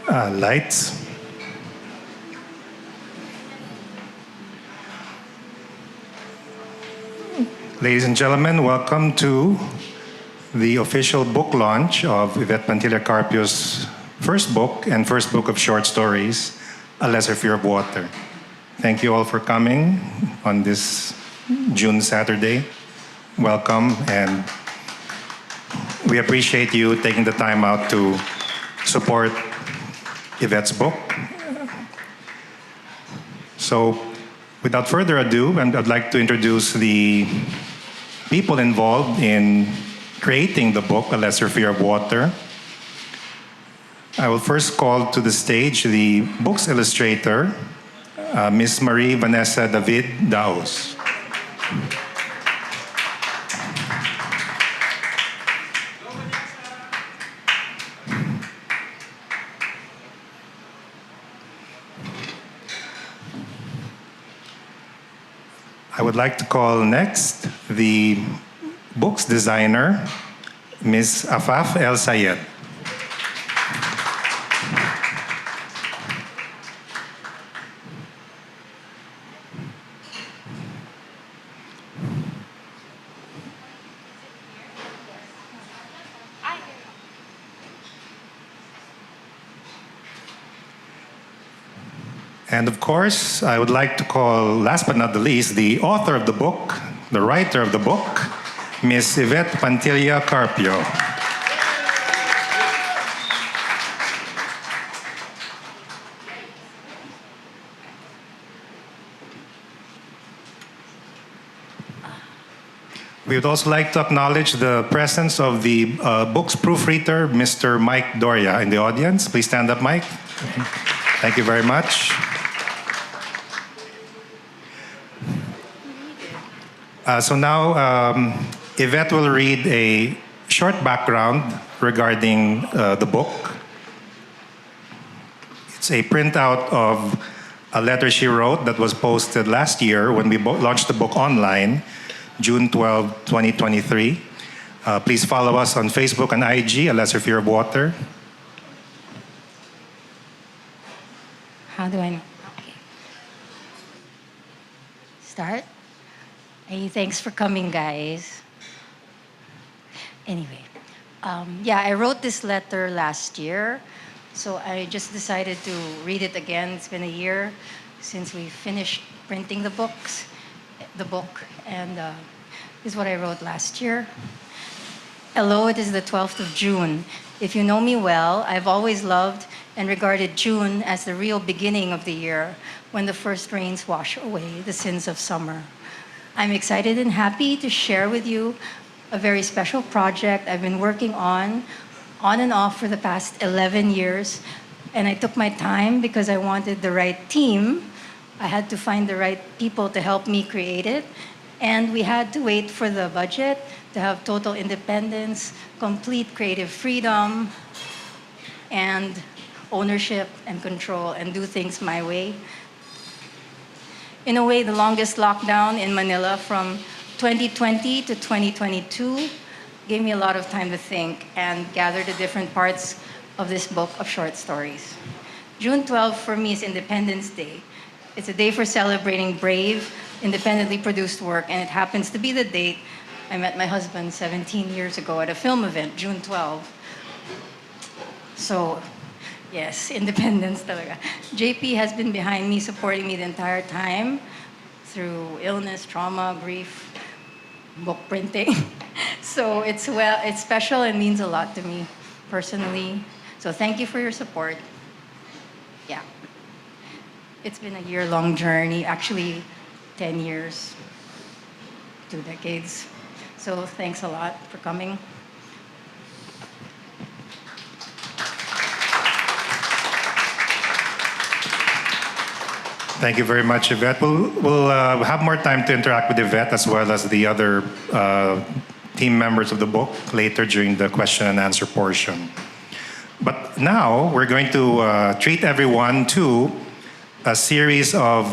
Lights. Ladies and gentlemen, welcome to the official book launch of Yvette Pantilla-Carpio's first book and first book of short stories, A Lesser Fear of Water. Thank you all for coming on this June Saturday. Welcome, and we appreciate you taking the time out to support Yvette's book. So, without further ado, I'd like to introduce the people involved in creating the book, A Lesser Fear of Water. I will first call to the stage the book's illustrator, Miss Marie Vanessa David-Dauz. I would like to call next the book's designer, Ms. Afaf Elsayed. And of course, I would like to call, last but not the least, the author of the book, the writer of the book, Ms. Yvette Pantilla-Carpio. We would also like to acknowledge the presence of the book's proofreader, Mr. Mike Doria, in the audience. Please stand up, Mike. Thank you very much. So now, Yvette will read a short background regarding the book. It's a printout of a letter she wrote that was posted last year when we launched the book online, June 12, 2023. Please follow us on Facebook and IG, A Lesser Fear of Water. How do I know? Okay. Start? Hey, thanks for coming, guys. Anyway, I wrote this letter last year, so I just decided to read it again. It's been a year since we finished printing the book, and this is what I wrote last year. Hello, it is the 12th of June. If you know me well, I've always loved and regarded June as the real beginning of the year, when the first rains wash away the sins of summer. I'm excited and happy to share with you a very special project I've been working on and off for the past 11 years. And I took my time because I wanted the right team. I had to find the right people to help me create it. And we had to wait for the budget to have total independence, complete creative freedom, and ownership and control, and do things my way. In a way, the longest lockdown in Manila from 2020 to 2022 gave me a lot of time to think and gather the different parts of this book of short stories. June 12 for me is Independence Day. It's a day for celebrating brave, independently produced work, and it happens to be the date I met my husband 17 years ago at a film event, June 12. So, yes, independence talaga. JP has been behind me, supporting me the entire time through illness, trauma, grief, book printing. So it's special and means a lot to me personally. So thank you for your support. Yeah. It's been a year-long journey, actually 10 years, 2 decades. So thanks a lot for coming. Thank you very much, Yvette. We'll have more time to interact with Yvette as well as the other team members of the book later during the question and answer portion. But now we're going to treat everyone to a series of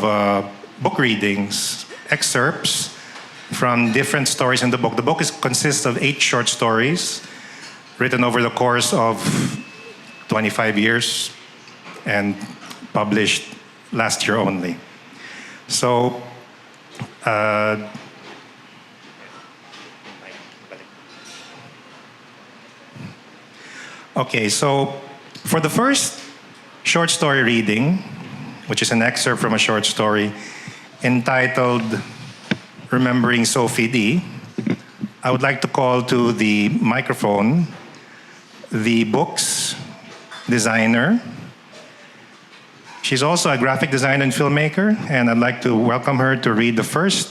book readings, excerpts from different stories in the book. The book consists of 8 short stories written over the course of 25 years, and published last year only. So, okay, so for the first short story reading, which is an excerpt from a short story entitled Remembering Sophie D, I would like to call to the microphone the book's designer. She's also a graphic designer and filmmaker, and I'd like to welcome her to read the first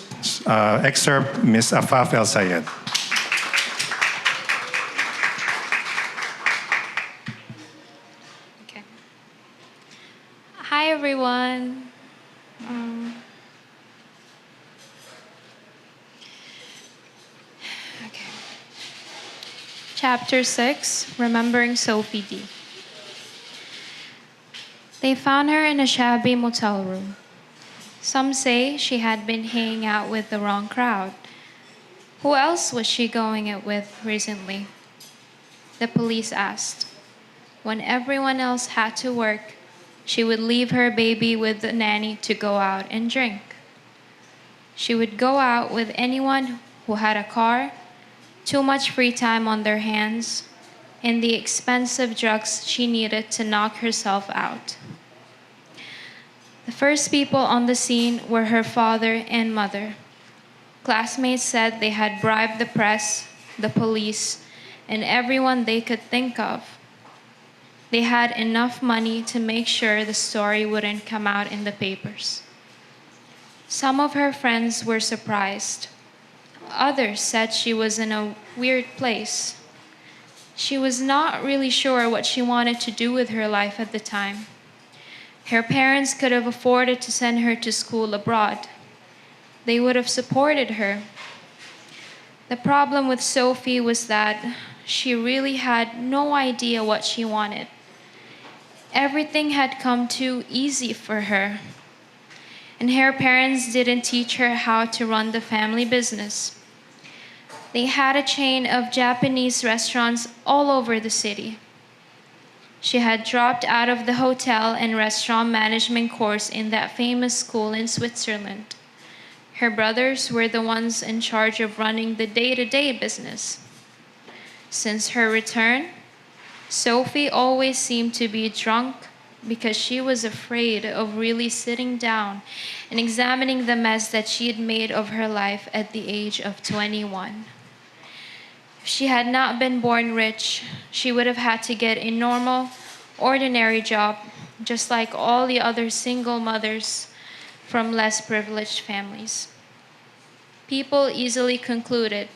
excerpt, Ms. Afaf Elsayed. Okay. Hi, everyone. Okay. Chapter 6, Remembering Sophie D. They found her in a shabby motel room. Some say she had been hanging out with the wrong crowd. Who else was she going out with recently? The police asked. When everyone else had to work, she would leave her baby with the nanny to go out and drink. She would go out with anyone who had a car, too much free time on their hands, and the expensive drugs she needed to knock herself out. The first people on the scene were her father and mother. Classmates said they had bribed the press, the police, and everyone they could think of. They had enough money to make sure the story wouldn't come out in the papers. Some of her friends were surprised. Others said she was in a weird place. She was not really sure what she wanted to do with her life at the time. Her parents could have afforded to send her to school abroad. They would have supported her. The problem with Sophie was that she really had no idea what she wanted. Everything had come too easy for her. And her parents didn't teach her how to run the family business. They had a chain of Japanese restaurants all over the city. She had dropped out of the hotel and restaurant management course in that famous school in Switzerland. Her brothers were the ones in charge of running the day-to-day business. Since her return, Sophie always seemed to be drunk because she was afraid of really sitting down and examining the mess that she had made of her life at the age of 21. If she had not been born rich, she would have had to get a normal, ordinary job, just like all the other single mothers from less privileged families. People easily concluded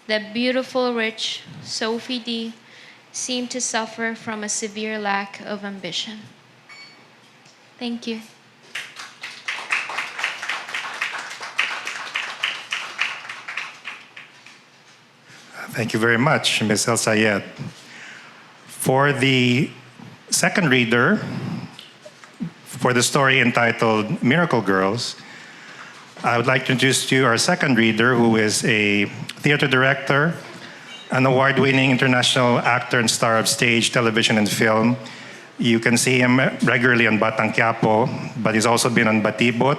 that beautiful, rich Sophie D seemed to suffer from a severe lack of ambition. Thank you. Thank you very much, Ms. Elsayed. For the second reader, for the story entitled Miracle Girls, I would like to introduce to you our second reader, who is a theater director, an award-winning international actor and star of stage, television, and film. You can see him regularly on Batang Quiapo, but he's also been on Batibot,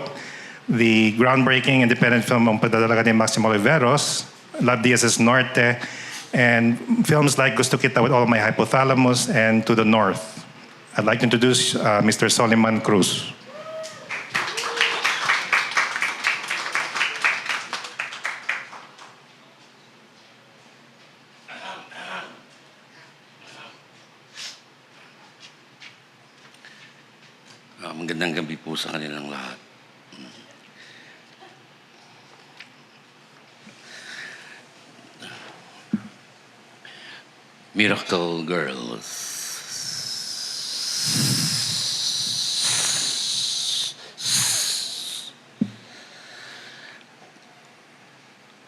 the groundbreaking independent film on Padadalaga ni Maximo Oliveros, Love Diaz's Norte, and films like Gusto Kita with All My Hypothalamus and To the North. I'd like to introduce Mr. Soliman Cruz. Magandang gabi po sa kanilang lahat. Miracle Girls.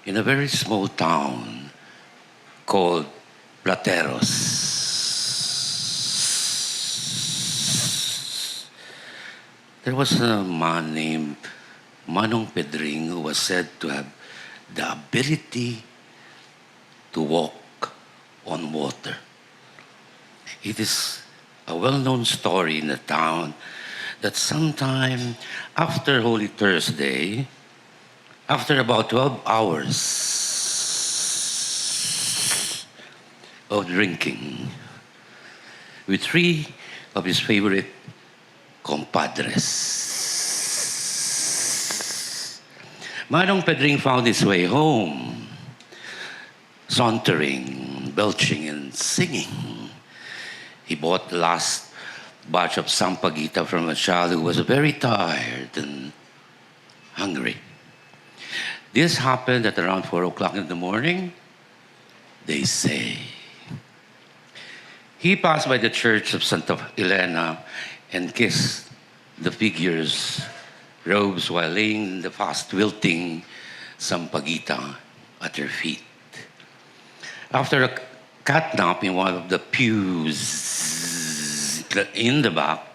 In a very small town called Plateros, there was a man named Manong Pedring who was said to have the ability to walk on water. It is a well-known story in the town that sometime after Holy Thursday, after about 12 hours of drinking with three of his favorite compadres, Manong Pedring found his way home, sauntering, belching, and singing. He bought the last batch of sampaguita from a child who was very tired and hungry. This happened at around 4 o'clock in the morning, they say. He passed by the church of Santa Elena and kissed the figure's robes while laying the fast wilting sampaguita at her feet. After a catnap in one of the pews in the back,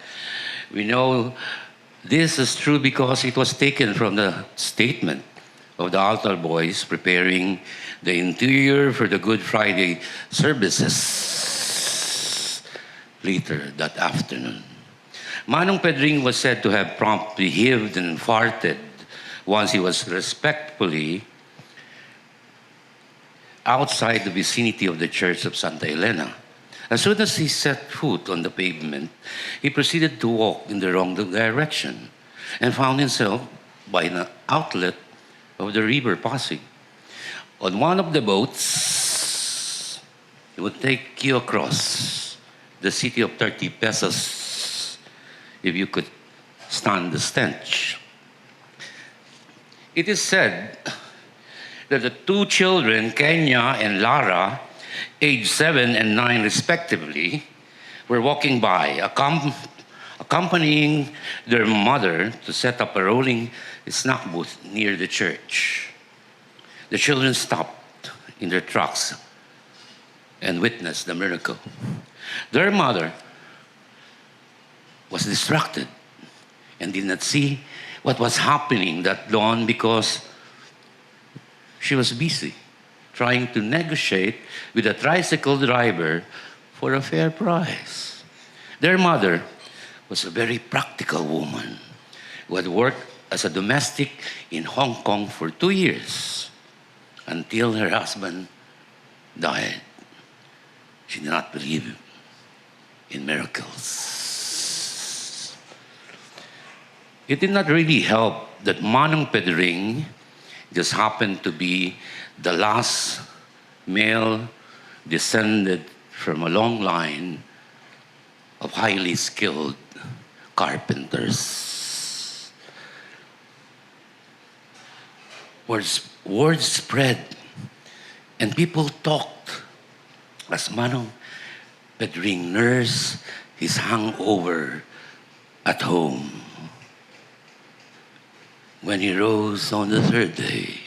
we know this is true because it was taken from the statement of the altar boys preparing the interior for the Good Friday services later that afternoon. Manong Pedring was said to have promptly heaved and farted once he was respectfully outside the vicinity of the church of Santa Elena. As soon as he set foot on the pavement, he proceeded to walk in the wrong direction and found himself by an outlet of the river Pasig. On one of the boats, it would take you across the city of 30 pesos if you could stand the stench. It is said that the two children, Kenya and Lara, aged 7 and 9 respectively, were walking by, accompanying their mother to set up a rolling snack booth near the church. The children stopped in their tracks and witnessed the miracle. Their mother was distracted and did not see what was happening that dawn because she was busy trying to negotiate with a tricycle driver for a fair price. Their mother was a very practical woman who had worked as a domestic in Hong Kong for 2 years until her husband died. She did not believe in miracles. It did not really help that Manong Pedring just happened to be the last male descended from a long line of highly skilled carpenters. Words spread and people talked as Manong Pedring nursed his hangover at home. When he rose on the third day,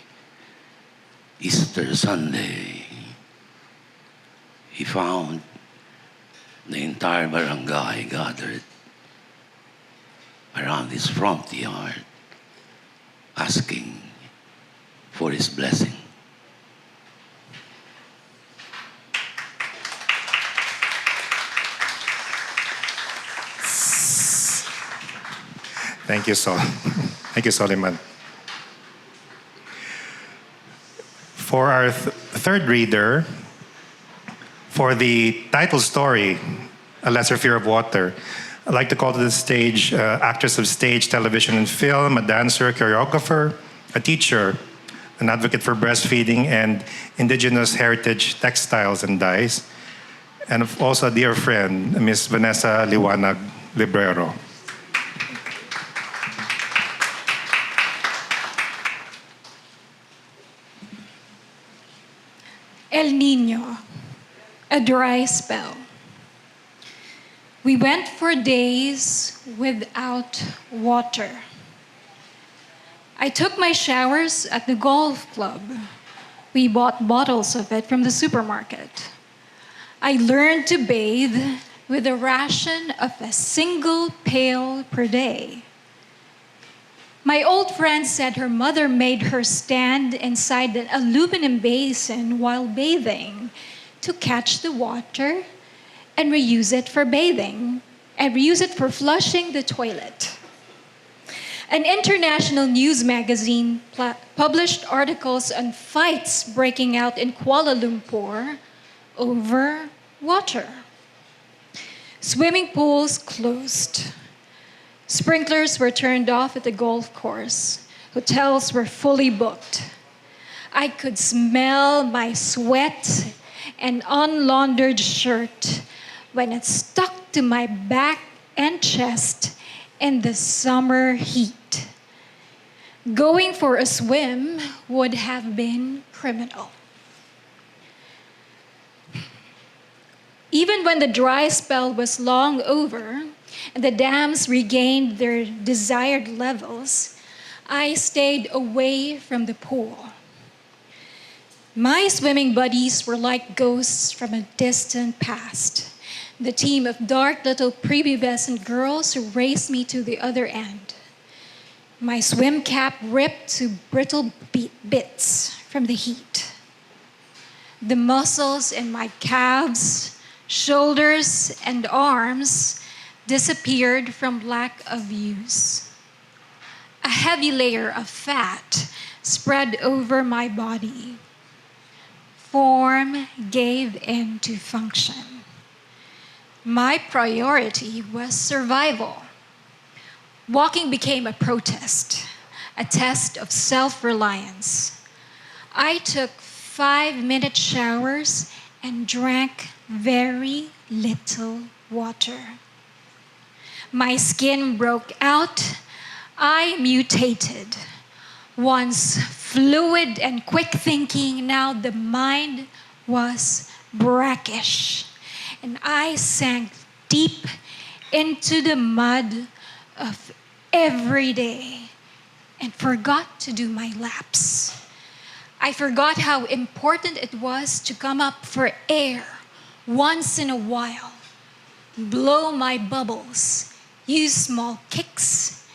Easter Sunday, he found the entire barangay gathered around his front yard, asking for his blessing. Thank you, Sol. Thank you, Soliman. For our third reader, for the title story, A Lesser Fear of Water, I'd like to call to the stage actress of stage, television, and film, a dancer, a choreographer, a teacher, an advocate for breastfeeding and indigenous heritage textiles and dyes, and also a dear friend, Miss Vanessa Liwanag-Librero. El Niño, a dry spell. We went for days without water. I took my showers at the golf club. We bought bottles of it from the supermarket. I learned to bathe with a ration of a single pail per day. My old friend said her mother made her stand inside an aluminum basin while bathing to catch the water and reuse it for bathing and reuse it for flushing the toilet. An international news magazine published articles on fights breaking out in Kuala Lumpur over water. Swimming pools closed. Sprinklers were turned off at the golf course. Hotels were fully booked. I could smell my sweat and unlaundered shirt when it stuck to my back and chest in the summer heat. Going for a swim would have been criminal. Even when the dry spell was long over and the dams regained their desired levels, I stayed away from the pool. My swimming buddies were like ghosts from a distant past, the team of dark little prepubescent girls who raced me to the other end. My swim cap ripped to brittle bits from the heat. The muscles in my calves, shoulders, and arms disappeared from lack of use. A heavy layer of fat spread over my body. Form gave in to function. My priority was survival. Walking became a protest, a test of self-reliance. I took 5-minute showers and drank very little water. My skin broke out. I mutated. Once fluid and quick thinking, now the mind was brackish. And I sank deep into the mud of every day and forgot to do my laps. I forgot how important it was to come up for air once in a while, blow my bubbles, use small kicks,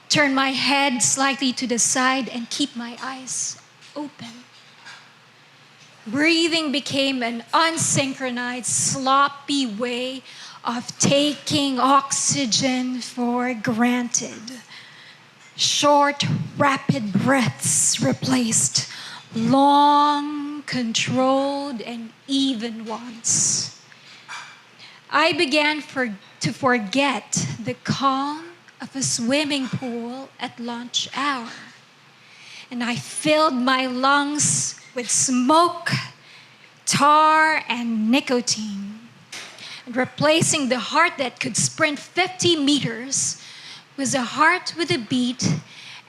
turn my head slightly to the side and keep my eyes open. Breathing became an unsynchronized, sloppy way of taking oxygen for granted. Short, rapid breaths replaced long, controlled, and even ones. I began to forget the calm of a swimming pool at lunch hour. And I filled my lungs with smoke, tar, and nicotine. And replacing the heart that could sprint 50 meters was a heart with a beat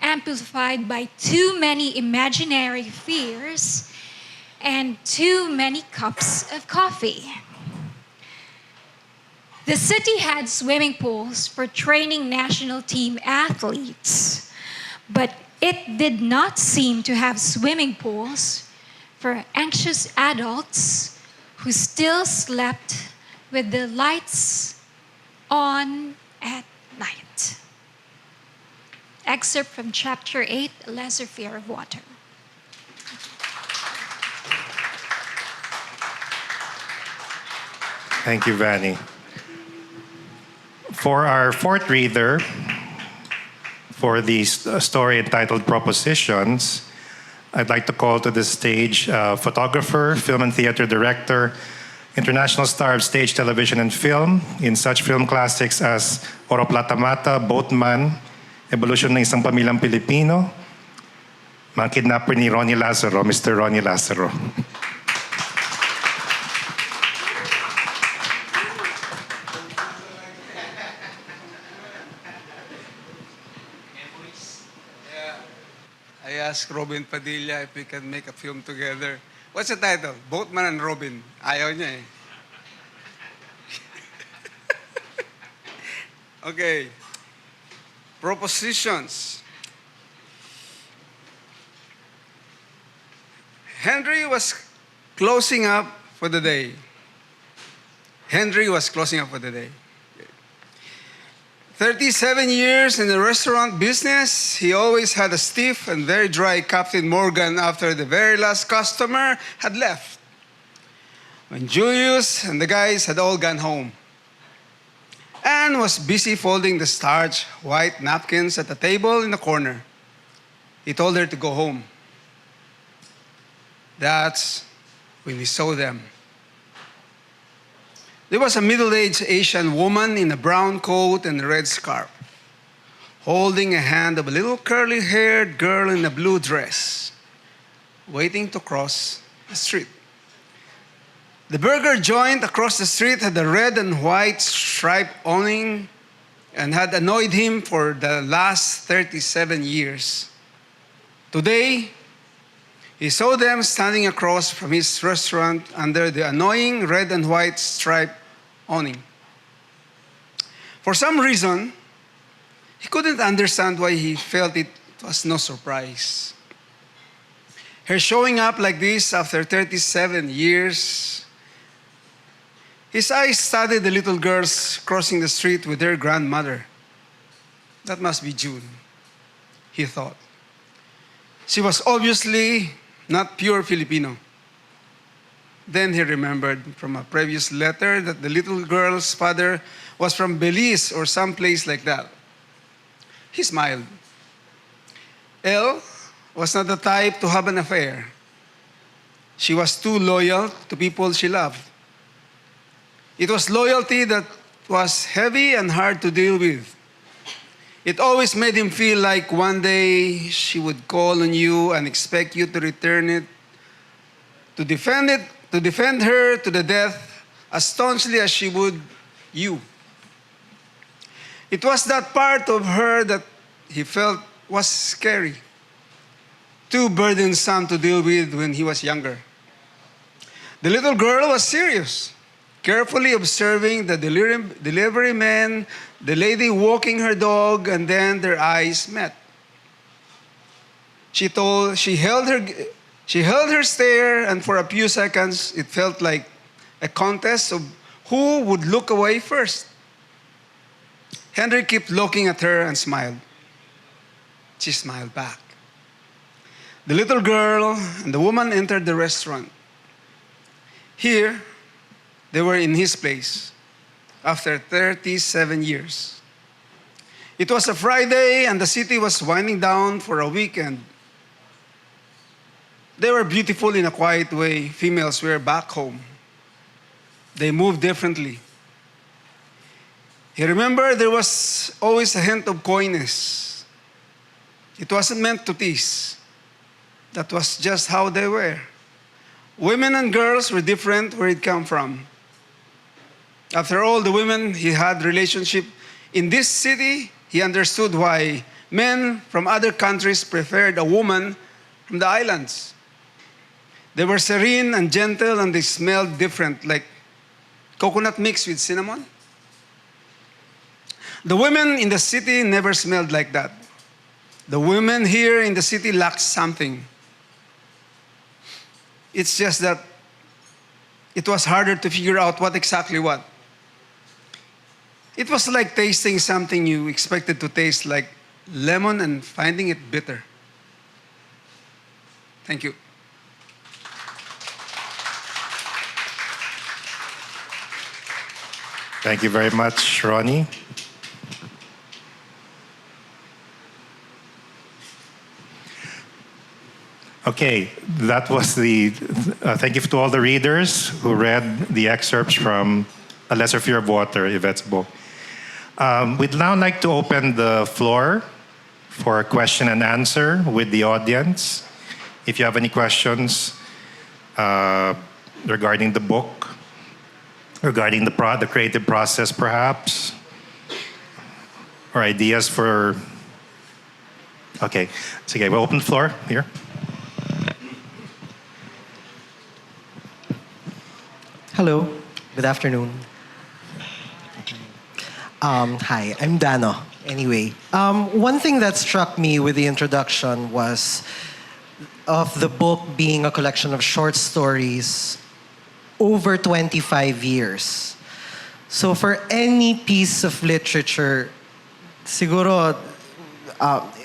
amplified by too many imaginary fears and too many cups of coffee. The city had swimming pools for training national team athletes, but it did not seem to have swimming pools for anxious adults who still slept with the lights on at night. Excerpt from Chapter 8, A Lesser Fear of Water. Thank you, Vanny. For our fourth reader, for the story entitled Propositions, I'd like to call to the stage photographer, film and theater director, international star of stage, television, and film in such film classics as Oro Plata Mata, Boatman, Evolution ng Isang Pamilyang Pilipino, mga kidnapper ni Ronnie Lazaro, Mr. Ronnie Lazaro. I asked Robin Padilla if we can make a film together. What's the title? Boatman and Robin. Ayaw niya eh. Okay. Propositions. Henry was closing up for the day. Henry was closing up for the day. 37 years in the restaurant business, he always had a stiff and very dry Captain Morgan after the very last customer had left. when Julius and the guys had all gone home. Anne was busy folding the starched white napkins at the table in the corner. He told her to go home. That's when he saw them. There was a middle-aged Asian woman in a brown coat and a red scarf, holding a hand of a little curly-haired girl in a blue dress, waiting to cross the street. The burger joint across the street had a red and white striped awning and had annoyed him for the last 37 years. Today, he saw them standing across from his restaurant under the annoying red and white striped awning. For some reason, he couldn't understand why he felt it was no surprise. Her showing up like this after 37 years. His eyes studied the little girls crossing the street with their grandmother. That must be June, he thought. She was obviously not pure Filipino. Then he remembered from a previous letter that the little girl's father was from Belize or someplace like that. He smiled. Elle was not the type to have an affair. She was too loyal to people she loved. It was loyalty that was heavy and hard to deal with. It always made him feel like one day she would call on you and expect you to return it, to defend her to the death as staunchly as she would you. It was that part of her that he felt was scary, too burdensome to deal with when he was younger. The little girl was serious, carefully observing the delivery man, the lady walking her dog, and then their eyes met. She held her stare, and for a few seconds, it felt like a contest of who would look away first. Henry kept looking at her and smiled. She smiled back. The little girl and the woman entered the restaurant. Here, they were in his place after 37 years. It was a Friday and the city was winding down for a weekend. They were beautiful in a quiet way females were back home. They moved differently. He remembered there was always a hint of coyness. It wasn't meant to tease. That was just how they were. Women and girls were different where it came from. After all, the women he had relationship in this city, he understood why men from other countries preferred a woman from the islands. They were serene and gentle and they smelled different, like coconut mixed with cinnamon. The women in the city never smelled like that. The women here in the city lacked something. It's just that it was harder to figure out what exactly what. It was like tasting something you expected to taste like lemon and finding it bitter. Thank you. Thank you very much, Ronnie. Okay, that was the. Thank you to all the readers who read the excerpts from A Lesser Fear of Water, Yvette's book. We'd now like to open the floor for a question and answer with the audience. If you have any questions regarding the book, regarding the creative process perhaps, or ideas for... Okay, so we'll open the floor here. Hello, good afternoon. Hi, I'm Dano. Anyway, one thing that struck me with the introduction was of the book being a collection of short stories over 25 years. So for any piece of literature, siguro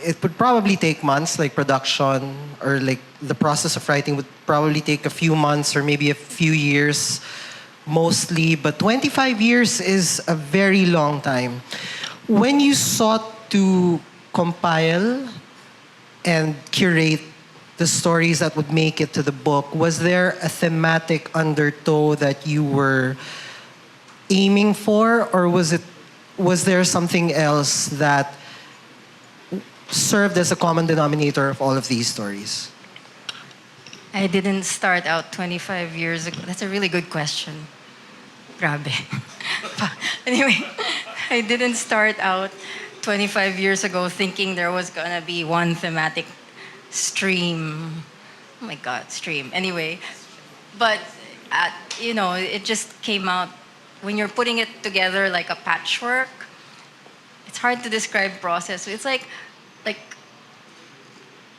it would probably take months, like production or like the process of writing would probably take a few months or maybe a few years mostly, but 25 years is a very long time. When you sought to compile and curate the stories that would make it to the book, was there a thematic undertow that you were aiming for, or was there something else that served as a common denominator of all of these stories? I didn't start out 25 years ago. That's a really good question. Grabe. Anyway, I didn't start out 25 years ago thinking there was gonna be one thematic stream. Oh my God, stream. Anyway, but it just came out when you're putting it together like a patchwork. It's hard to describe process. It's like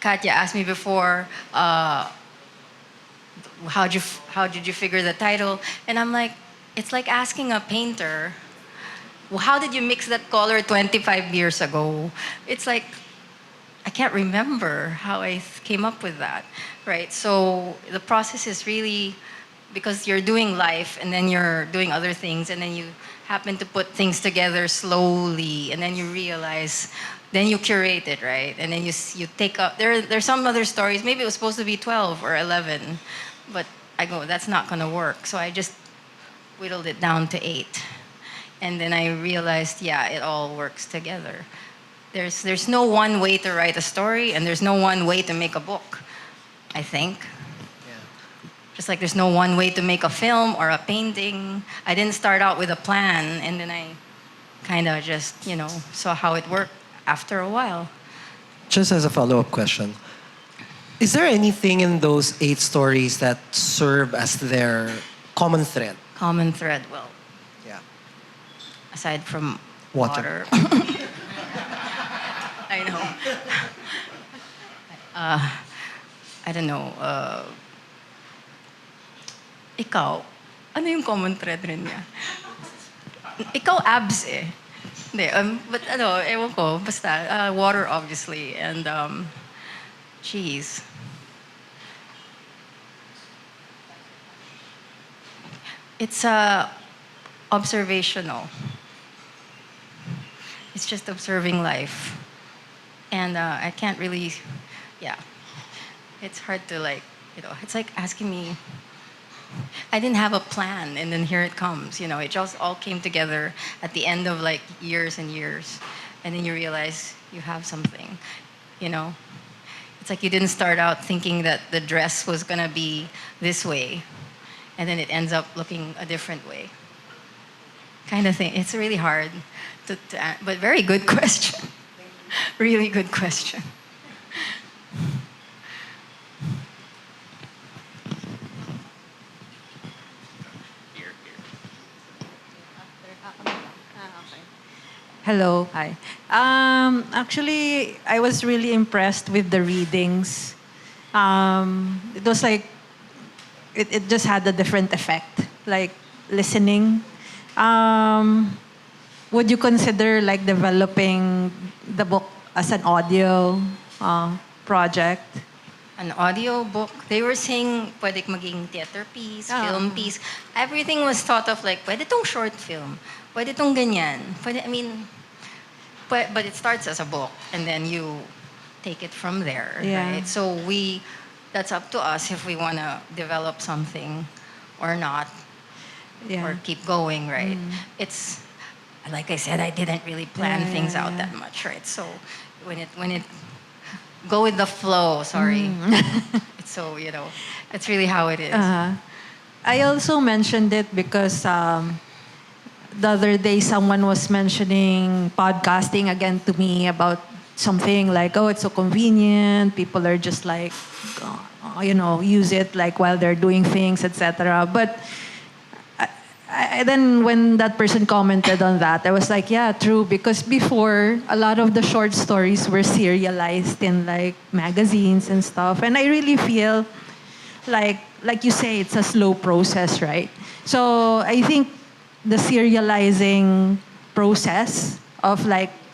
Katya asked me before, how did you figure the title? And I'm like, it's like asking a painter, well, how did you mix that color 25 years ago? It's like, I can't remember how I came up with that, right? So the process is really, because you're doing life and then you're doing other things and then you happen to put things together slowly and then you realize, then you curate it, right? And then you take up, there's some other stories, maybe it was supposed to be 12 or 11, but I go, that's not gonna work. So I just whittled it down to 8. And then I realized, yeah, it all works together. There's no one way to write a story and there's no one way to make a book, I think. Just like there's no one way to make a film or a painting. I didn't start out with a plan and then I kind of just, saw how it worked after a while. Just as a follow-up question, is there anything in those 8 stories that serve as their common thread? Common thread, well, Yeah. aside from Water. water. I know. I don't know. Ikaw, ano yung common thread rin niya? Ikaw abs eh. Hindi, but ewan ko, basta, water obviously, and cheese. It's observational. It's just observing life. And I can't really, it's hard to it's like asking me, I didn't have a plan and then here it comes, it just all came together at the end of years and years. And then you realize you have something, It's like you didn't start out thinking that the dress was gonna be this way and then it ends up looking a different way. Kind of thing. It's really hard but very good question. Really good question. Hello, hi. Actually, I was really impressed with the readings. It was like, it just had a different effect, like listening. Would you consider developing the book as an audio project? An audio book. They were saying pwede maging theater piece, film piece. Everything was thought of pwede tong short film, pwede tong ganyan. But it starts as a book and then you take it from there, right? So that's up to us if we want to develop something or not, or keep going, right? It's like I said, I didn't really plan things out that much, right? So when it go with the flow, sorry. It's so, that's really how it is. I also mentioned it because the other day someone was mentioning podcasting again to me about something like, oh, it's so convenient. People are just use it while they're doing things, etc. But then when that person commented on that, I was like, yeah, true. Because before, a lot of the short stories were serialized in magazines and stuff. And I really feel like you say, it's a slow process, right? So I think the serializing process of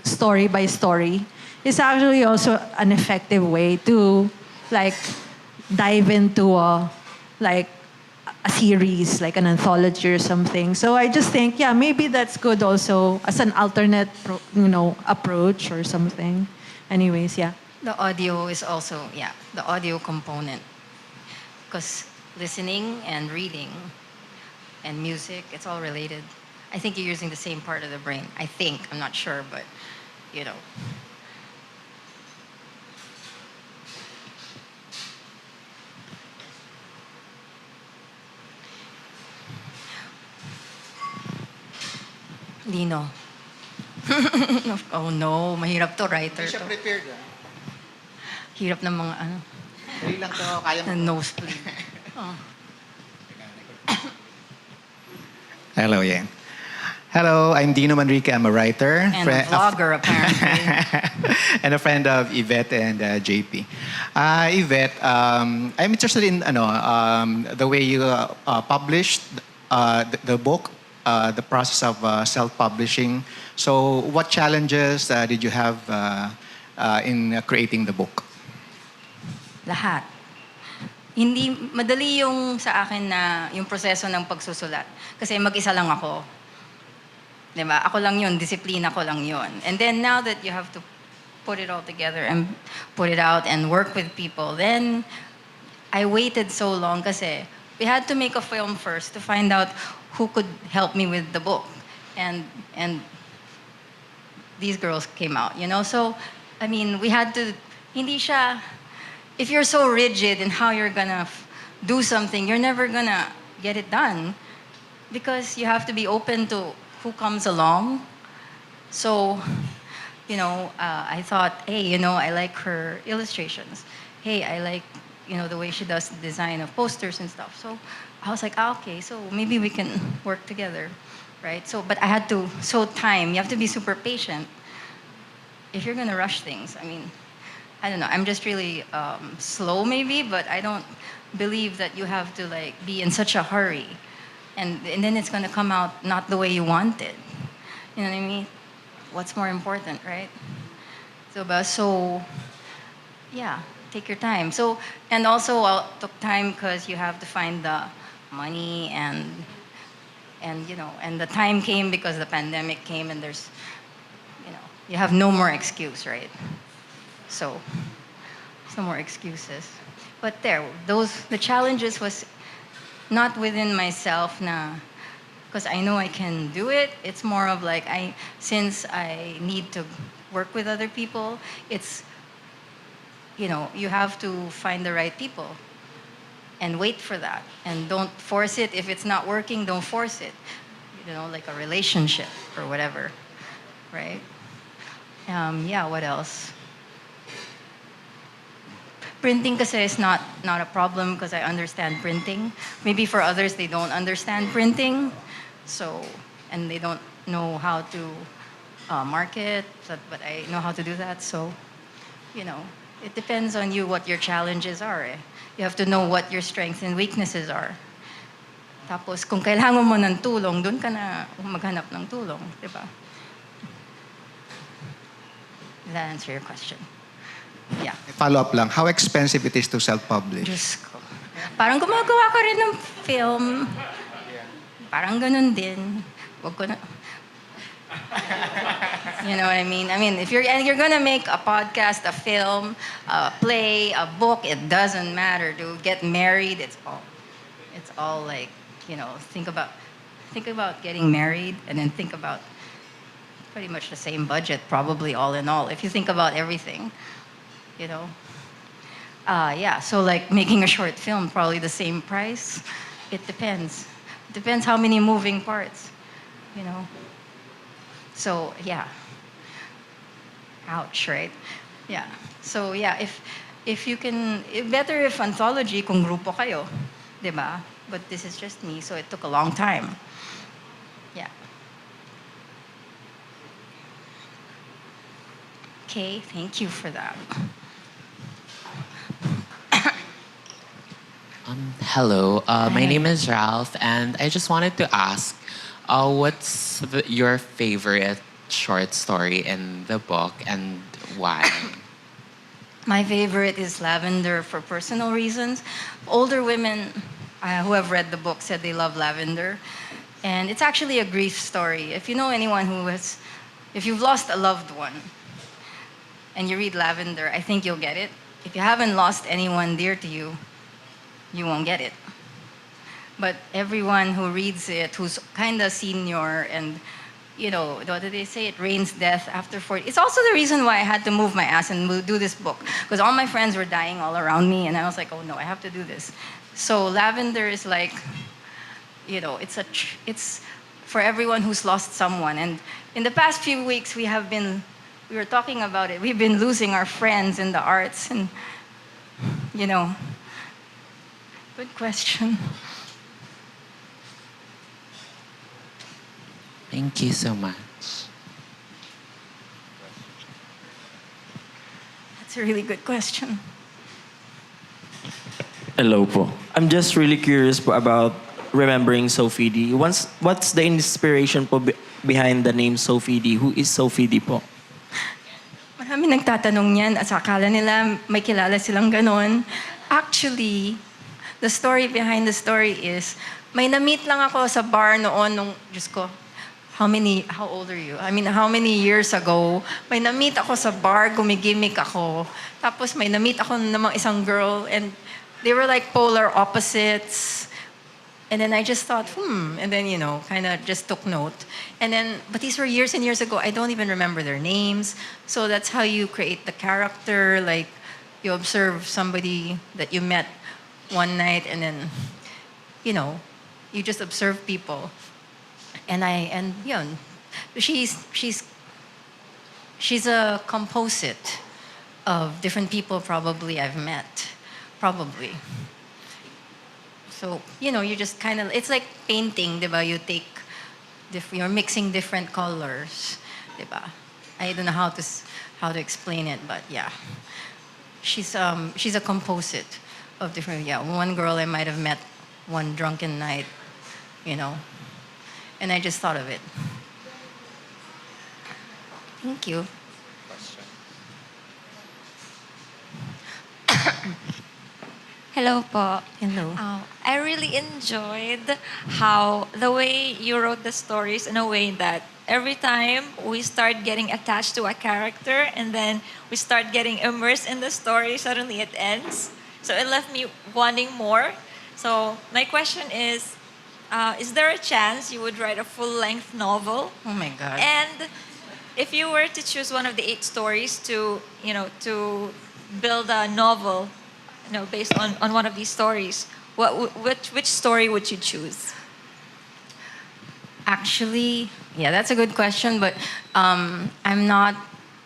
story by story is actually also an effective way to like dive into like a series, like an anthology or something. So I just think, yeah, maybe that's good also as an alternate, approach or something. Anyways, yeah. The audio is also, yeah, the audio component. Because listening and reading and music, it's all related. I think you're using the same part of the brain. I think, I'm not sure, but, you know. Lino. Oh no, mahirap to, writer to. Prepared. Hirap ng mga ano, Dali lang to, kaya mo. nosebleed. Oh. Hello, yeah. Hello, I'm Dino Manrique. I'm a writer. And a vlogger, apparently. And a friend of Yvette and JP. Yvette, I'm interested in the way you published the book, the process of self-publishing. So what challenges did you have in creating the book? Lahat. Hindi madali yung sa akin na yung proseso ng pagsusulat. Kasi mag-isa lang ako. 'Di ba? Ako lang yun, disiplina ko lang yun. And then now that you have to put it all together and put it out and work with people, then I waited so long kasi we had to make a film first to find out who could help me with the book. And these girls came out, you know? So, I mean, we had to, hindi siya, if you're so rigid in how you're gonna do something, you're never gonna get it done because you have to be open to who comes along. So, I thought, hey, I like her illustrations. Hey, I like, the way she does the design of posters and stuff. So I was like, okay, so maybe we can work together, right? So, but I had to, time, you have to be super patient. If you're gonna rush things, I mean, I don't know, I'm just really slow maybe, but I don't believe that you have to like be in such a hurry. And then it's gonna come out not the way you want it. You know what I mean? What's more important, right? So yeah, take your time. So, and also took time because you have to find the money and the time came because the pandemic came and there's, you have no more excuse, right? So, no more excuses. But the challenges was not within myself because I know I can do it. It's more of like since I need to work with other people, it's, you have to find the right people and wait for that. And don't force it. If it's not working, don't force it. Like a relationship or whatever, right? Yeah, what else? Printing kasi is not a problem because I understand printing. Maybe for others, they don't understand printing. So, and they don't know how to market, but I know how to do that. So, it depends on you what your challenges are. You have to know what your strengths and weaknesses are. Tapos, kung kailangan mo ng tulong, dun ka na maghanap ng tulong, di ba? Does that answer your question? Yeah. Follow up lang, how expensive it is to self-publish? Diyos ko. Parang gumagawa ka rin ng film. Parang ganun din. Wag ko na... You know what I mean? I mean, if you're gonna make a podcast, a film, a play, a book, it doesn't matter. To get married, it's all like, think about getting married and then think about pretty much the same budget, probably all in all. If you think about everything, yeah. So like making a short film, probably the same price. It depends. It depends how many moving parts, So yeah. Ouch, right? Yeah. So yeah, if you can, better if anthology kung grupo kayo, 'di ba? But this is just me, so it took a long time. Yeah. Okay, thank you for that. Hello, my name is Ralph, and I just wanted to ask, what's your favorite short story in the book, and Why? My favorite is Lavender for personal reasons. Older women who have read the book said they love Lavender. And it's actually a grief story. If you know anyone if you've lost a loved one and you read Lavender, I think you'll get it. If you haven't lost anyone dear to you, you won't get it. But everyone who reads it, who's kind of senior and, what do they say? It rains death after 40. It's also the reason why I had to move my ass and do this book. Because all my friends were dying all around me, and I was like, oh no, I have to do this. So Lavender is like, it's for everyone who's lost someone. And in the past few weeks, we were talking about it. We've been losing our friends in the arts, and, good question. Thank you so much. That's a really good question. Hello po. I'm just really curious po about remembering Sophie D. What's the inspiration po behind the name Sophie D? Who is Sophie D po? Marami nagtatanong niyan at akala nila may kilala silang ganon. Actually, the story behind the story is, may na-meet lang ako sa bar noon Diyos ko, how old are you? I mean, how many years ago, may na-meet ako sa bar, gumigimik ako. Tapos may na-meet ako namang isang girl, and they were like polar opposites. And then I just thought, and then, kind of just took note. But these were years and years ago. I don't even remember their names. So that's how you create the character. Like, you observe somebody that you met one night, and then, you just observe people. She's a composite of different people probably I've met. Probably. So, you just kind of, it's like painting, diba? You're mixing different colors, diba? I don't know how to explain it, but yeah. She's a composite of different, one girl I might have met one drunken night, and I just thought of it. Thank you. Hello po. Hello. I really enjoyed how the way you wrote the stories in a way that every time we start getting attached to a character and then we start getting immersed in the story, suddenly it ends. So it left me wanting more. So my question is there a chance you would write a full-length novel? Oh my God. And if you were to choose one of the 8 stories to build a novel, based on one of these stories, which story would you choose? Actually, that's a good question, but I'm not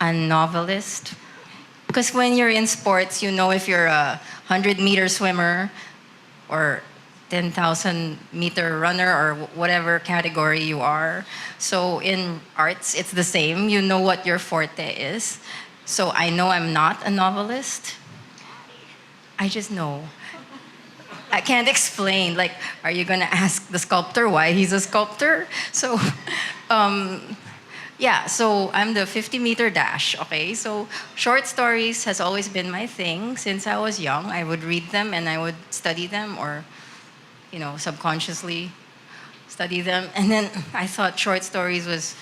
a novelist. Because when you're in sports, if you're a 100-meter swimmer or 10,000-meter runner or whatever category you are. So in arts, it's the same. You know what your forte is. So I know I'm not a novelist. I just know. I can't explain. Like, are you going to ask the sculptor why he's a sculptor? So, so I'm the 50-meter dash, okay? So short stories has always been my thing. Since I was young, I would read them and I would study them or, subconsciously study them. And then I thought short stories was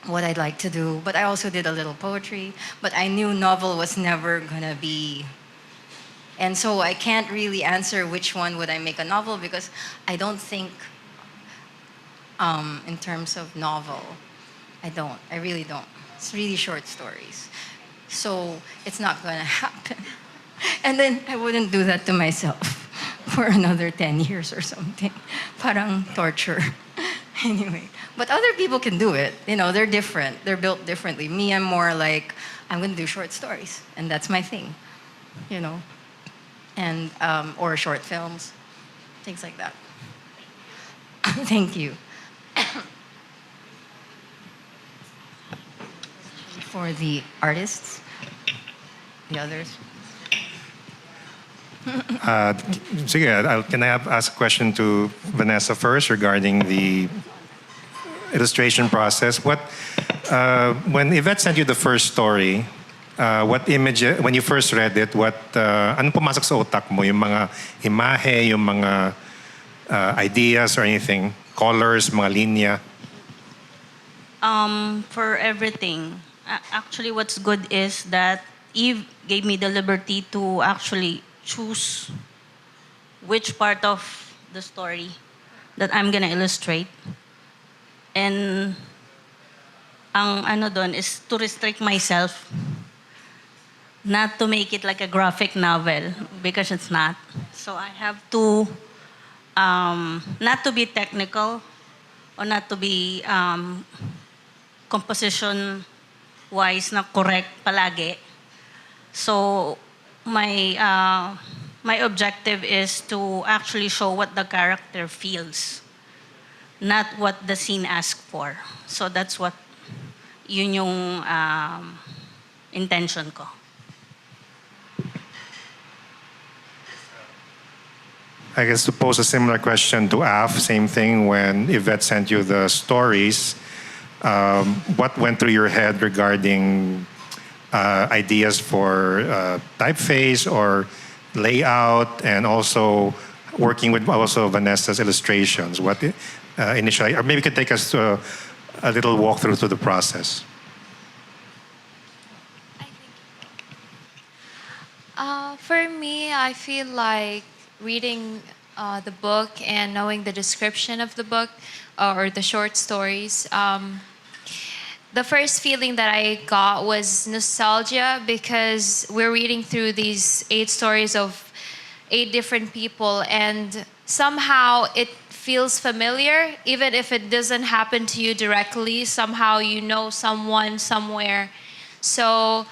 what I'd like to do. But I also did a little poetry. But I knew novel was never going to be. And so I can't really answer which one would I make a novel because I don't think in terms of novel. I really don't. It's really short stories. So it's not going to happen. And then I wouldn't do that to myself for another 10 years or something. Parang torture. Anyway. But other people can do it. They're different. They're built differently. Me, I'm more like, I'm going to do short stories. And that's my thing. And or short films, things like that. Thank you. For the artists, the others. Can I ask a question to Vanessa first regarding the illustration process? When Yvette sent you the first story, what image, when you first read it, ano pumasok sa utak mo? Yung mga imahe, yung mga ideas or anything? Colors, mga linya? For everything. Actually, what's good is that Eve gave me the liberty to actually choose which part of the story that I'm gonna illustrate. And ang ano doon is to restrict myself not to make it like a graphic novel because it's not. So I have to not to be technical or not to be composition wise na correct palagi. So my objective is to actually show what the character feels, not what the scene asks for. So that's what yun yung intention ko. I guess to pose a similar question to Af, same thing when Yvette sent you the stories. What went through your head regarding ideas for typeface or layout, and also working with also Vanessa's illustrations? What initially, or maybe you could take us to a little walkthrough through the process. For me, I feel like reading the book and knowing the description of the book or the short stories, the first feeling that I got was nostalgia, because we're reading through these 8 stories of 8 different people, and somehow it feels familiar, even if it doesn't happen to you directly. Somehow you know someone somewhere. So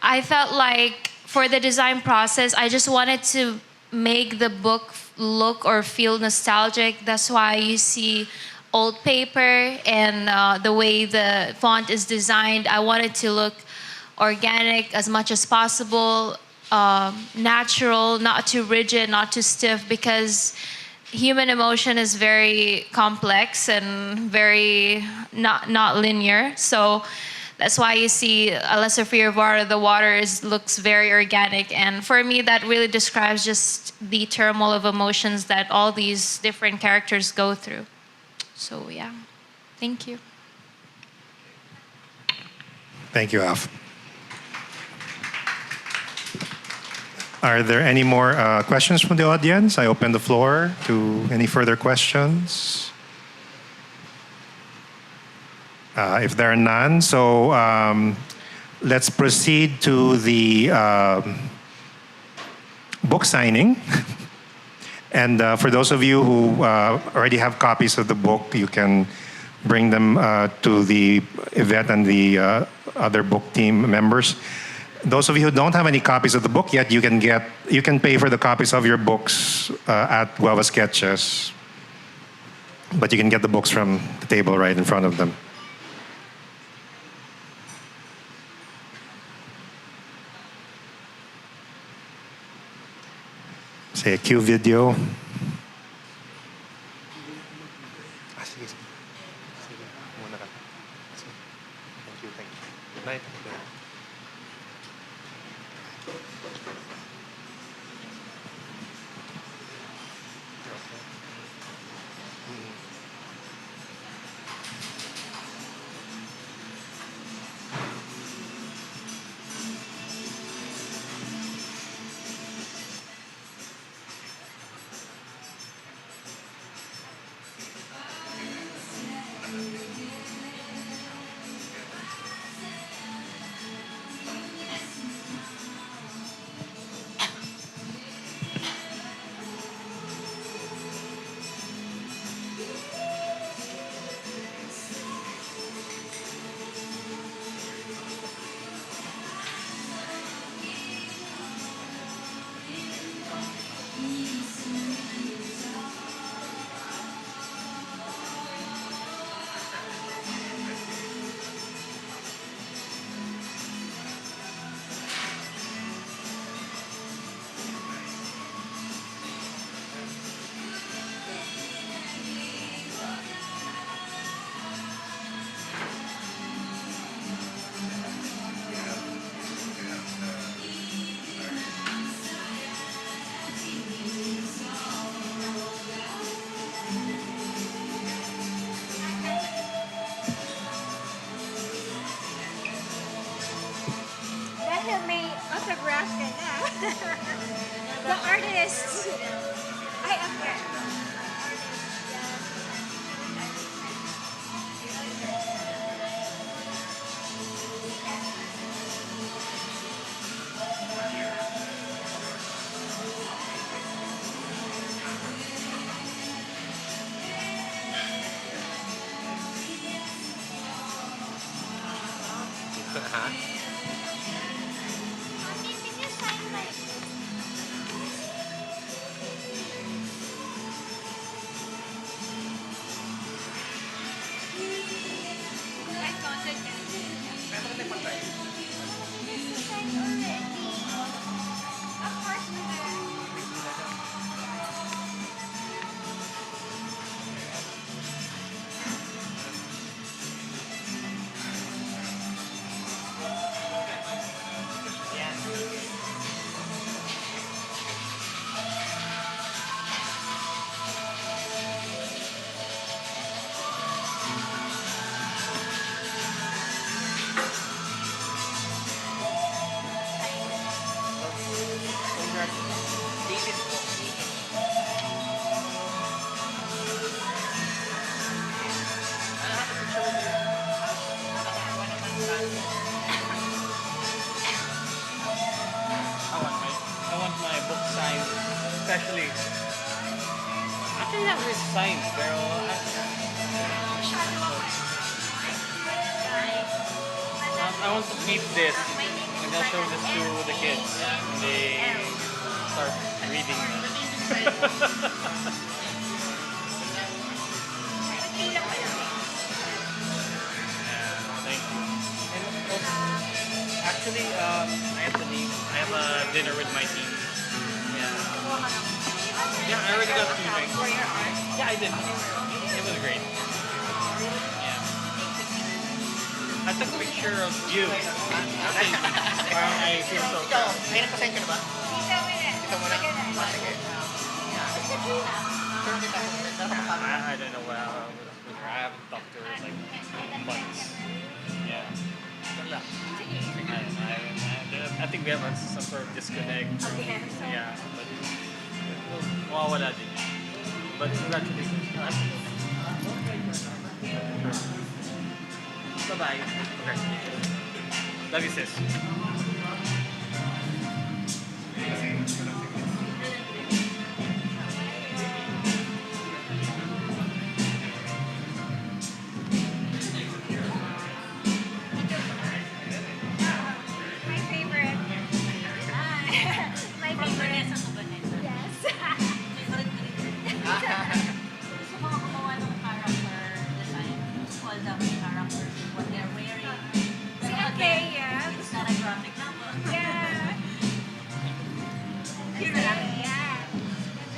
I felt like for the design process, I just wanted to make the book look or feel nostalgic. That's why you see old paper and the way the font is designed. I wanted to look organic as much as possible, natural, not too rigid, not too stiff, because human emotion is very complex and very not linear. So that's why you see A Lesser Fear of Water, the water looks very organic. And for me, that really describes just the turmoil of emotions that all these different characters go through. So yeah, thank you. Thank you, Af. Are there any more questions from the audience? I open the floor to any further questions. If there are none, so let's proceed to the book signing. And for those of you who already have copies of the book, you can bring them to the Yvette and the other book team members. Those of you who don't have any copies of the book yet, you can pay for the copies of your books at Guava Sketches. But you can get the books from the table right in front of them. Say a cue video. artist. Ay, okay. Ha? Mommy, can you sign my book? I found it. Sign already. Of course, mother. I want my book signed, especially. Actually, not really signed, pero I want to keep this and I'll show this to the kids when they start reading. Thank you. And also, actually, I have to leave. I have a dinner with my team. Yeah. Yeah, I already got 2 drinks. Yeah, I did. It was great. Yeah. I took a picture of you. Actually, I feel so proud. Ay, nagpasend ka na ba? Dito mo na. I don't know what with her. I haven't talked to her in like months. Yeah. I think we have some sort of disconnect. Yeah, but mawawala din. But congratulations. Bye-bye. Okay. Love you, sis. My favorite. My favorite. Yes. Gusto ko gumawa ng character design. All the characters, what they're wearing. See, okay, yeah. It's not a graphic novel. Yeah. Yeah.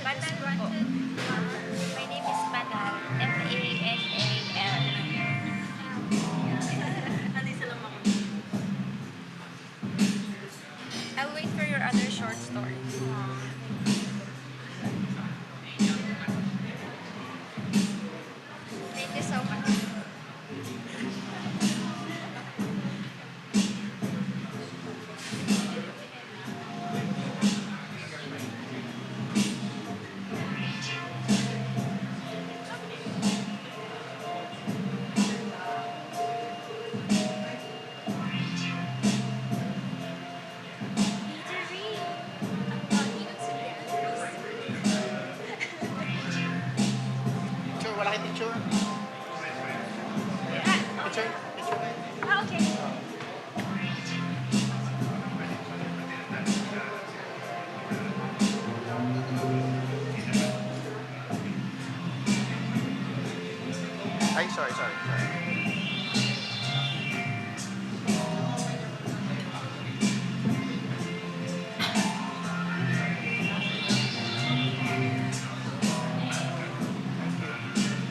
Banal wanted. My name is Banal. M-A-N-A-L. I'll wait for your other short stories. Thank you so much. Picture, wala kayong picture? Picture? Ah, okay. Ay, sorry.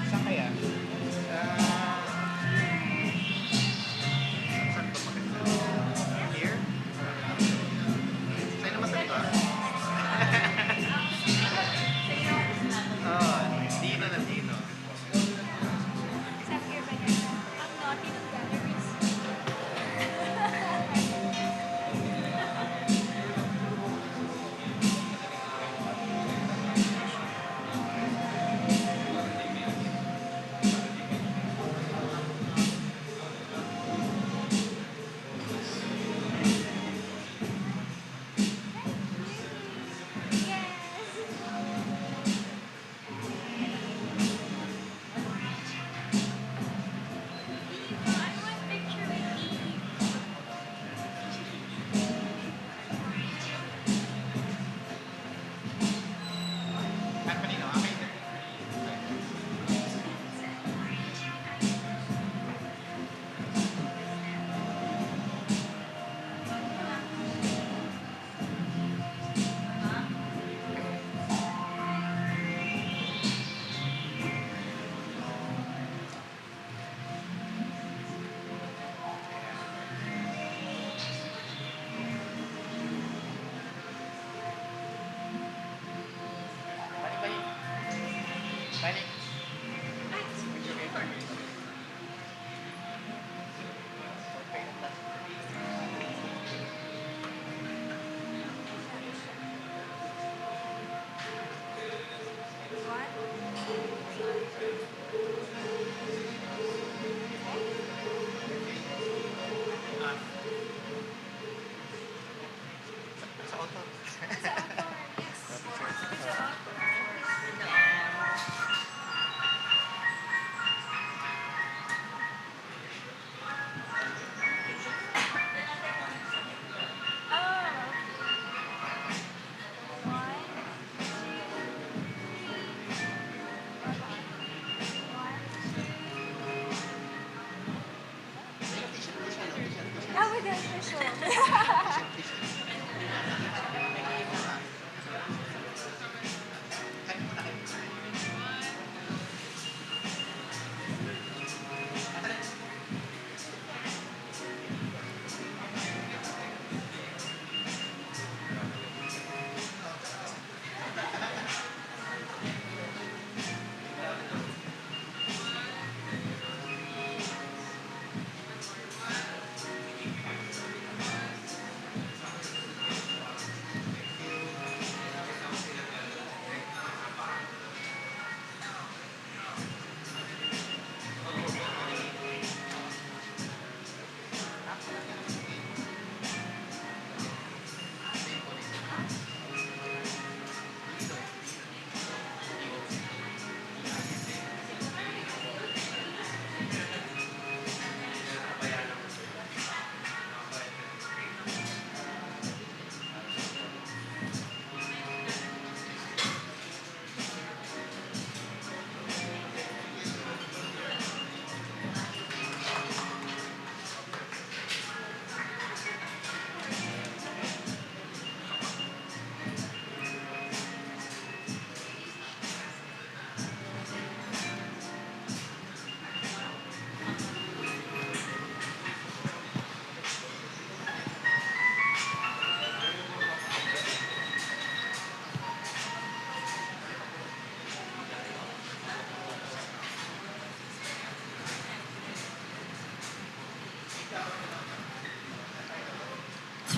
Saan kaya? Saan ba maganda? Here? Sa'yo naman sa likod? Oh, Dino na Dino. Saan your banana?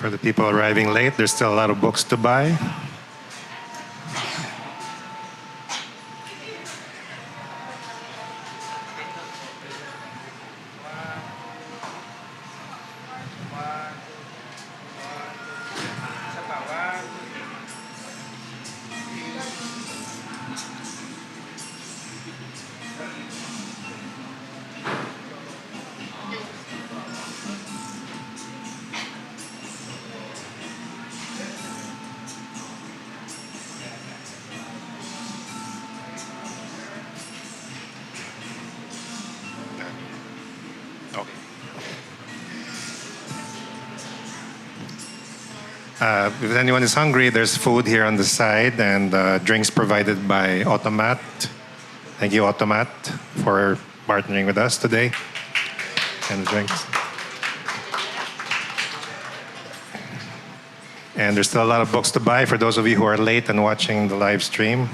For the people arriving late, there's still a lot of books to buy. If anyone is hungry, there's food here on the side and drinks provided by Automat. Thank you, Automat, for partnering with us today. And the drinks. And there's still a lot of books to buy for those of you who are late and watching the live stream.